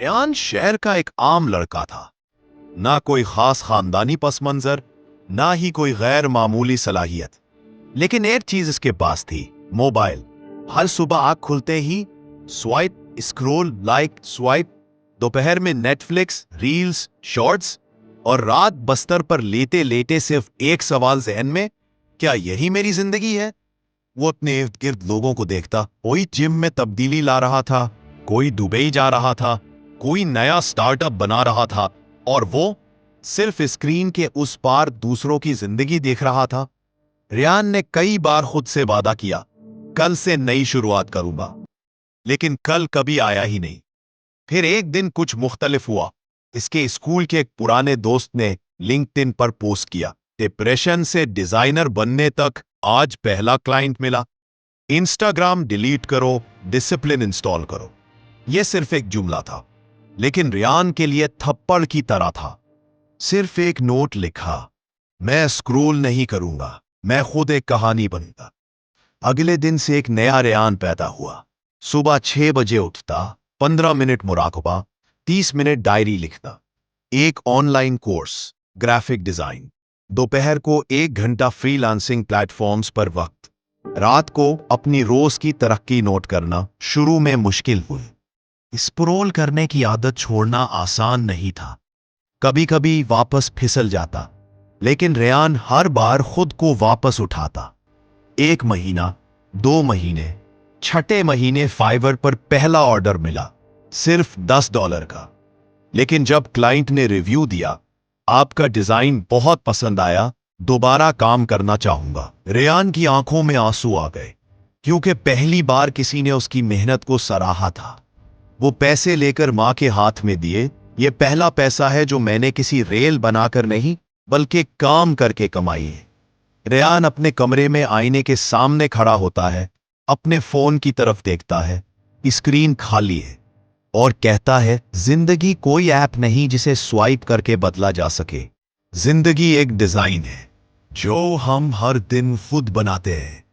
Ryan शहर का एक आम लड़का था। ना कोई खास खानदानी पस मंजर, ना ही कोई गैर मामूली सलाहियत। लेकिन एक चीज इसके पास थी, मोबाइल। हर सुबह आंख खुलते ही स्वाइप, स्क्रोल, लाइक, स्वाइप। दोपहर में नेटफ्लिक्स, रील्स, शॉर्ट्स। और रात बस्तर पर लेटे लेटे सिर्फ एक सवाल जहन में, क्या यही मेरी जिंदगी है? वो अपने इर्द गिर्द लोगों को देखता, कोई जिम में तब्दीली ला रहा था, कोई दुबई जा रहा था, कोई नया स्टार्टअप बना रहा था, और वो सिर्फ स्क्रीन के उस पार दूसरों की जिंदगी देख रहा था। रेयान ने कई बार खुद से वादा किया, कल से नई शुरुआत करूंगा, लेकिन कल कभी आया ही नहीं। फिर एक दिन कुछ मुख्तलिफ हुआ। इसके स्कूल के एक पुराने दोस्त ने लिंक्डइन पर पोस्ट किया, डिप्रेशन से डिजाइनर बनने तक, आज पहला क्लाइंट मिला। इंस्टाग्राम डिलीट करो, डिसिप्लिन इंस्टॉल करो। यह सिर्फ एक जुमला था, लेकिन रेयान के लिए थप्पड़ की तरह था। सिर्फ एक नोट लिखा, मैं स्क्रोल नहीं करूंगा, मैं खुद एक कहानी बनूंगा। अगले दिन से एक नया रेयान पैदा हुआ। सुबह 6 बजे उठता, 15 मिनट मुराकबा, 30 मिनट डायरी लिखता, एक ऑनलाइन कोर्स, ग्राफिक डिजाइन। दोपहर को 1 घंटा फ्रीलांसिंग प्लेटफॉर्म्स पर वक्त। रात को अपनी रोज की तरक्की नोट करना। शुरू में मुश्किल हुई। स्क्रोल करने की आदत छोड़ना आसान नहीं था। कभी कभी वापस फिसल जाता, लेकिन रेयान हर बार खुद को वापस उठाता। 1 महीना, 2 महीने, छठे महीने फाइवर पर पहला ऑर्डर मिला, सिर्फ $10 का। लेकिन जब क्लाइंट ने रिव्यू दिया, आपका डिजाइन बहुत पसंद आया, दोबारा काम करना चाहूंगा, रेयान की आंखों में आंसू आ गए, क्योंकि पहली बार किसी ने उसकी मेहनत को सराहा था। वो पैसे लेकर मां के हाथ में दिए, ये पहला पैसा है जो मैंने किसी रेल बनाकर नहीं, बल्कि काम करके कमाई है। रेयान अपने कमरे में आईने के सामने खड़ा होता है, अपने फोन की तरफ देखता है, स्क्रीन खाली है, और कहता है, जिंदगी कोई ऐप नहीं जिसे स्वाइप करके बदला जा सके। जिंदगी एक डिजाइन है जो हम हर दिन खुद बनाते हैं।